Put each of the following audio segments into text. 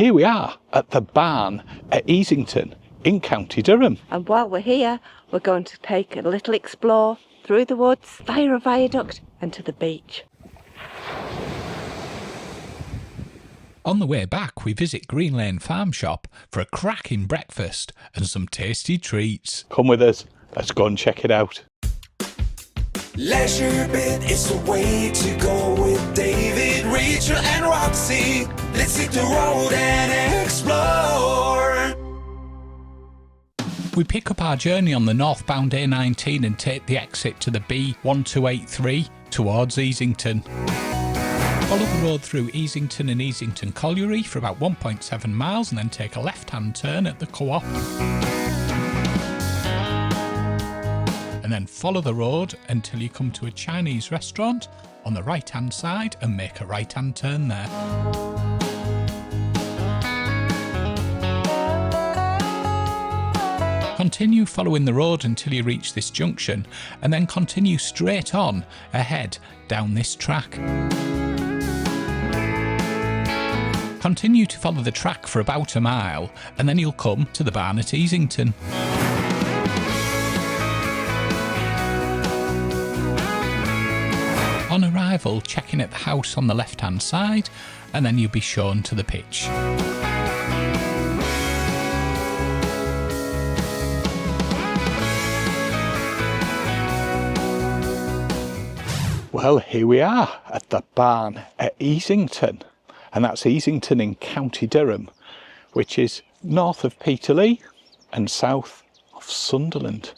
here we are at the barn at Easington in County Durham. And while we're here, we're going to take a little explore through the woods, via a viaduct and to the beach. On the way back, we visit Green Lane Farm Shop for a cracking breakfast and some tasty treats. Come with us, let's go and check it out. LeisureBit is the way to go with David, Rachel and Roxy. Let's hit the road and explore. We pick up our journey on the northbound A19 and take the exit to the B1283 towards Easington. Follow the road through Easington and Easington Colliery for about 1.7 miles and then take a left-hand turn at the Co-op. And then follow the road until you come to a Chinese restaurant on the right-hand side and make a right-hand turn there. Continue following the road until you reach this junction and then continue straight on ahead down this track. Continue to follow the track for about a mile and then you'll come to the barn at Easington. On arrival, check in at the house on the left-hand side and then you'll be shown to the pitch. Well, here we are at the barn at Easington, and that's Easington in County Durham, which is north of Peterlee and south of Sunderland,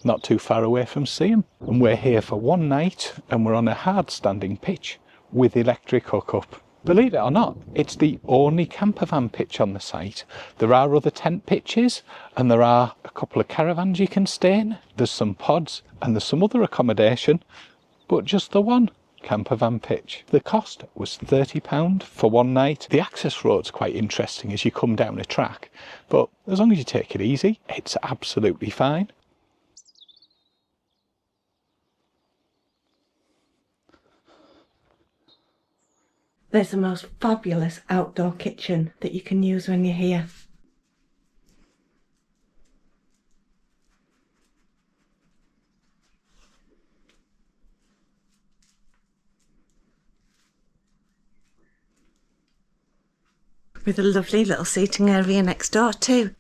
not too far away from Seaham. And we're here for one night and we're on a hard standing pitch with electric hookup. Believe it or not, it's the only campervan pitch on the site. There are other tent pitches and there are a couple of caravans you can stay in. There's some pods and there's some other accommodation, but just the one campervan pitch. The cost was £30 for one night. The access road's quite interesting as you come down a track, but as long as you take it easy, it's absolutely fine. There's the most fabulous outdoor kitchen that you can use when you're here. With a lovely little seating area next door too.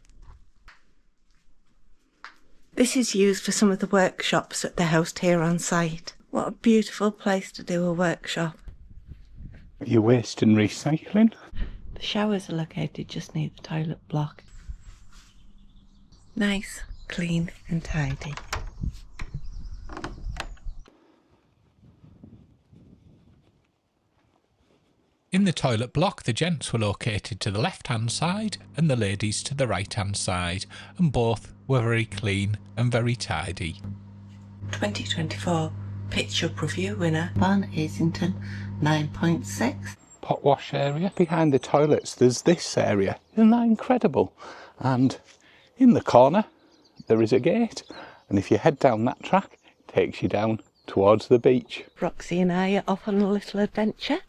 This is used for some of the workshops that they host here on site. What a beautiful place to do a workshop. Your waste and recycling. The showers are located just near the toilet block. Nice, clean and tidy. In the toilet block, the gents were located to the left-hand side and the ladies to the right-hand side, and both were very clean and very tidy. 2024 Picture Review winner, Barn Easington, 9.6. Pot wash area. Behind the toilets there's this area. Isn't that incredible? And in the corner there is a gate, and if you head down that track it takes you down towards the beach. Roxy and I are off on a little adventure.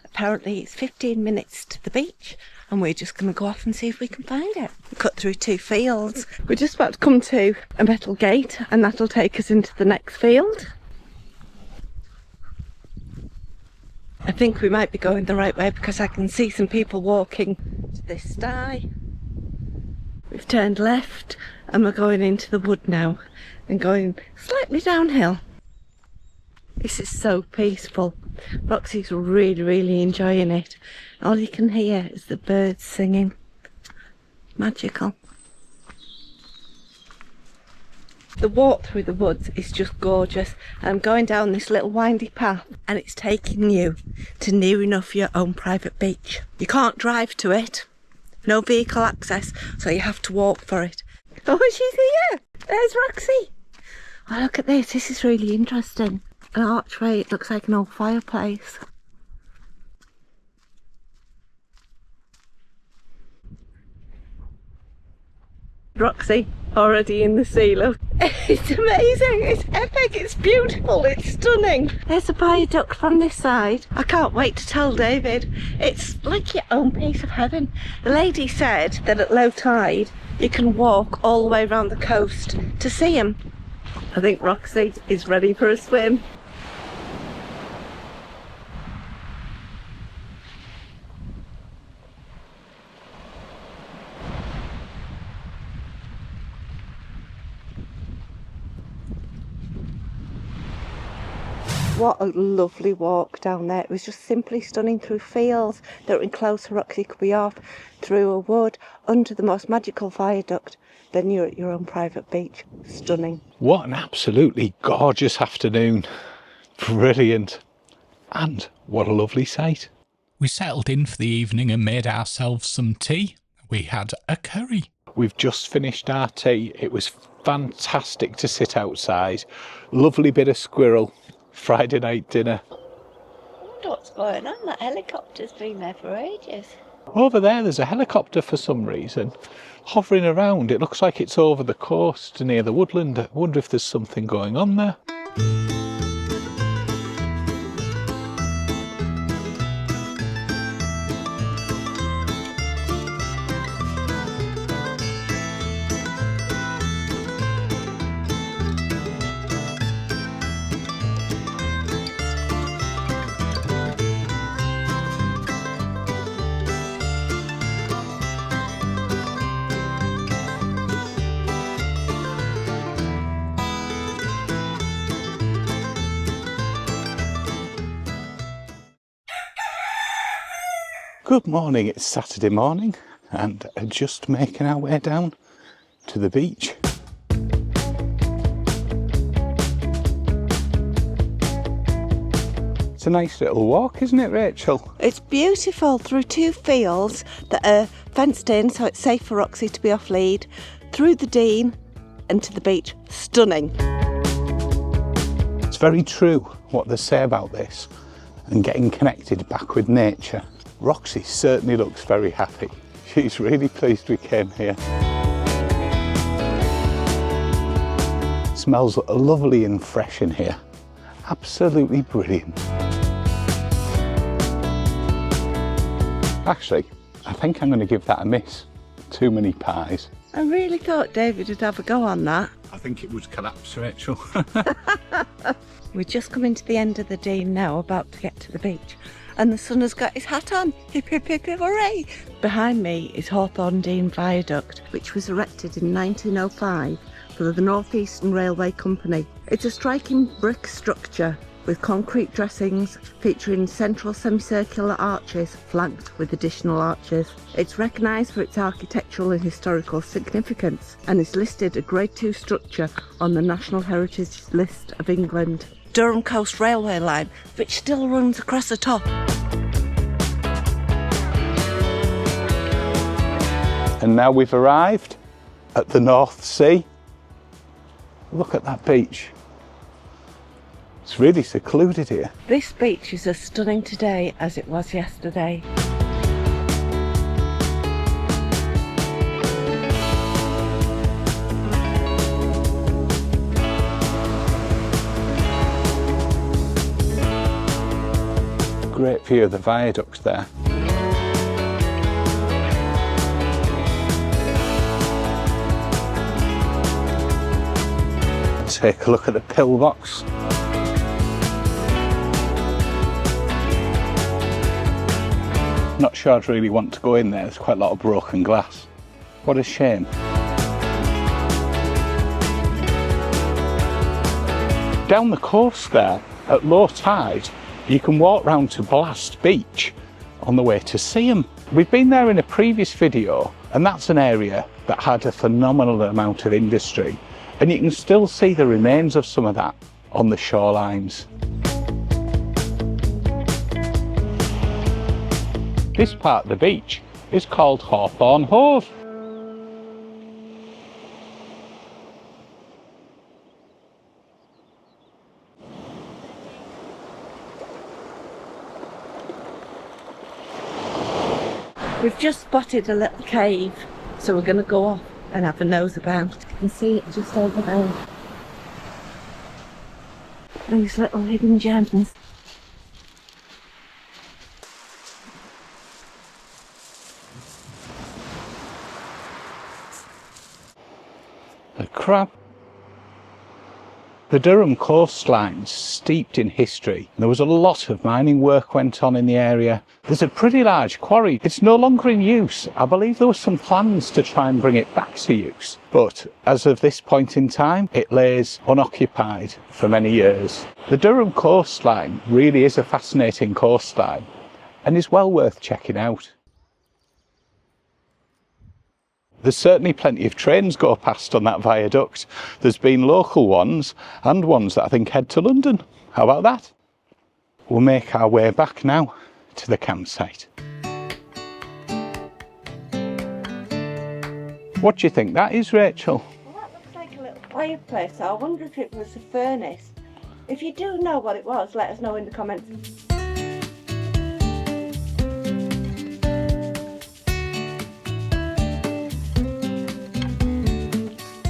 Apparently it's 15 minutes to the beach and we're just going to go off and see if we can find it. We cut through 2 fields. We're just about to come to a metal gate and that'll take us into the next field. I think we might be going the right way because I can see some people walking to this sty. We've turned left and we're going into the wood now and going slightly downhill. This is so peaceful. Roxy's really enjoying it. All you can hear is the birds singing. Magical. The walk through the woods is just gorgeous. I'm going down this little windy path and it's taking you to near enough your own private beach. You can't drive to it. No vehicle access, so you have to walk for it. Oh, she's here! There's Roxy! Oh, look at this. This is really interesting. An archway, it looks like an old fireplace. Roxy, already in the sea, look. It's amazing, it's epic, it's beautiful, it's stunning. There's a viaduct from this side. I can't wait to tell David. It's like your own piece of heaven. The lady said that at low tide you can walk all the way around the coast to see him. I think Roxy is ready for a swim. What a lovely walk down there. It was just simply stunning, through fields that were enclosed so Roxy could be off, through a wood, under the most magical viaduct. Then you're at your own private beach. Stunning. What an absolutely gorgeous afternoon. Brilliant. And what a lovely sight. We settled in for the evening and made ourselves some tea. We had a curry. We've just finished our tea. It was fantastic to sit outside. Lovely bit of squirrel. Friday night dinner. I wonder what's going on. That helicopter's been there for ages. Over there's a helicopter for some reason hovering around. It looks like it's over the coast near the woodland. I wonder if there's something going on there. Good morning, it's Saturday morning and just making our way down to the beach. It's a nice little walk, isn't it, Rachel? It's beautiful, through two fields that are fenced in so it's safe for Roxy to be off lead, through the Dene and to the beach. Stunning. It's very true what they say about this and getting connected back with nature. Roxy certainly looks very happy. She's really pleased we came here. Smells lovely and fresh in here. Absolutely brilliant. Actually, I think I'm going to give that a miss. Too many pies. I really thought David would have a go on that. I think it would collapse, Rachel. We're just coming to the end of the Dene now, about to get to the beach. And the sun has got his hat on. Hip hip hip hip hooray! Behind me is Hawthorne Beach Viaduct, which was erected in 1905 for the North Eastern Railway Company. It's a striking brick structure with concrete dressings featuring central semicircular arches flanked with additional arches. It's recognised for its architectural and historical significance and is listed a Grade 2 structure on the National Heritage List of England. Durham Coast Railway line, which still runs across the top. And now we've arrived at the North Sea. Look at that beach. It's really secluded here. This beach is as stunning today as it was yesterday. Great view of the viaducts there. Take a look at the pillbox. Not sure I'd really want to go in there. There's quite a lot of broken glass. What a shame. Down the coast there, at low tide, you can walk round to Blast Beach on the way to Seaham. We've been there in a previous video, and that's an area that had a phenomenal amount of industry, and you can still see the remains of some of that on the shorelines. This part of the beach is called Hawthorne Hove. We've just spotted a little cave, so we're going to go off and have a nose about. You can see it just over there. These little hidden gems. A crab. The Durham coastline's steeped in history. There was a lot of mining work went on in the area. There's a pretty large quarry. It's no longer in use. I believe there were some plans to try and bring it back to use, but as of this point in time, it lays unoccupied for many years. The Durham coastline really is a fascinating coastline and is well worth checking out. There's certainly plenty of trains go past on that viaduct. There's been local ones and ones that I think head to London. How about that? We'll make our way back now to the campsite. What do you think that is, Rachel? Well, that looks like a little fireplace, so I wonder if it was a furnace. If you do know what it was, let us know in the comments.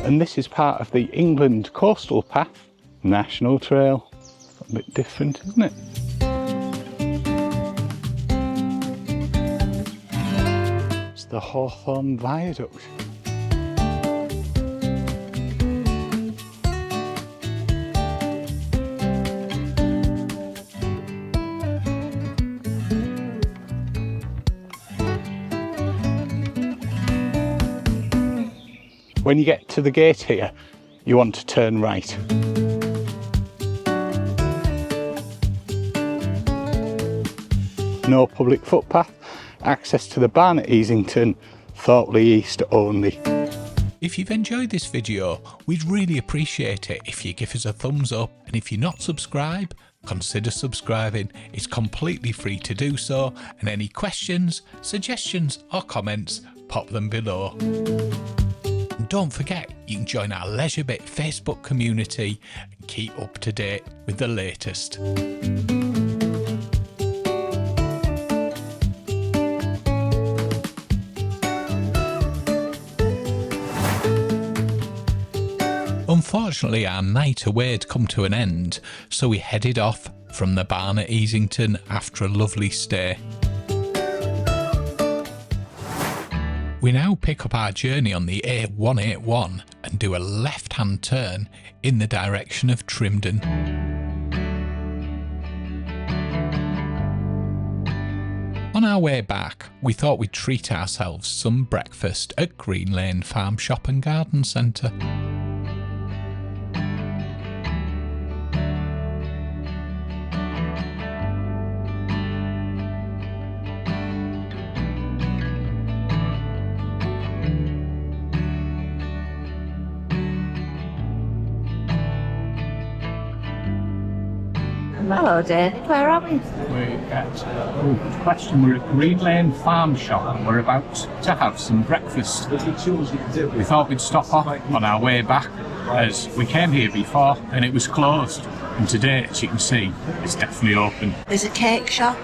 And this is part of the England Coastal Path National Trail. A bit different, isn't it? It's the Hawthorne Viaduct. When you get to the gate here, you want to turn right. No public footpath, access to the barn at Easington, Thorpley East only. If you've enjoyed this video, we'd really appreciate it if you give us a thumbs up, and if you're not subscribed, consider subscribing. It's completely free to do so, and any questions, suggestions or comments, pop them below. And don't forget, you can join our LeisureBit Facebook community and keep up to date with the latest. Unfortunately, our night away had come to an end, so we headed off from the barn at Easington after a lovely stay. We now pick up our journey on the A181 and do a left-hand turn in the direction of Trimdon. On our way back, we thought we'd treat ourselves some breakfast at Green Lane Farm Shop and Garden Centre. Hello, Dene. Where are we? We're at, good question, we're at Green Lane Farm Shop and we're about to have some breakfast. We thought we'd stop off on our way back as we came here before and it was closed. And today, as you can see, it's definitely open. There's a cake shop,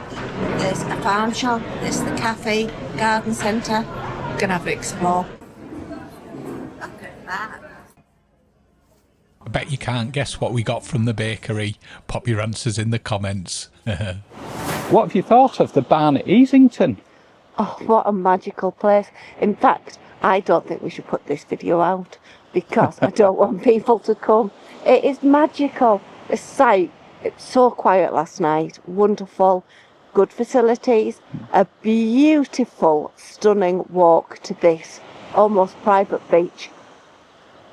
there's a farm shop, there's the cafe, garden centre. We're going to have a explore. Look at that. I bet you can't guess what we got from the bakery. Pop your answers in the comments. What have you thought of the barn at Easington? Oh, what a magical place. In fact, I don't think we should put this video out because I don't want people to come. It is magical. The site, it's so quiet last night. Wonderful. Good facilities. A beautiful, stunning walk to this almost private beach.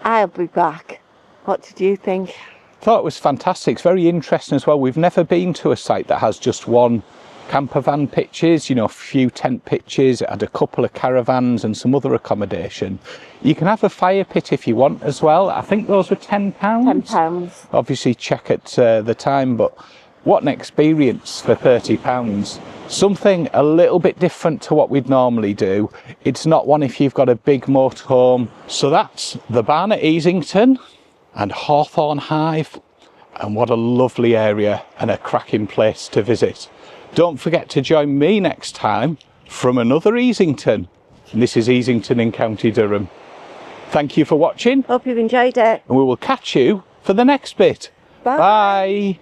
I'll be back. What did you think? Thought it was fantastic. It's very interesting as well. We've never been to a site that has just one campervan pitches, you know, a few tent pitches. It had a couple of caravans and some other accommodation. You can have a fire pit if you want as well. I think those were £10. £10. Obviously check at the time, but what an experience for £30. Something a little bit different to what we'd normally do. It's not one if you've got a big motorhome. So that's the barn at Easington and Hawthorne Hive, and what a lovely area and a cracking place to visit. Don't forget to join me next time from another Easington, and this is Easington in County Durham. Thank you for watching, Hope you've enjoyed it. and we will catch you for the next bit. Bye. Bye.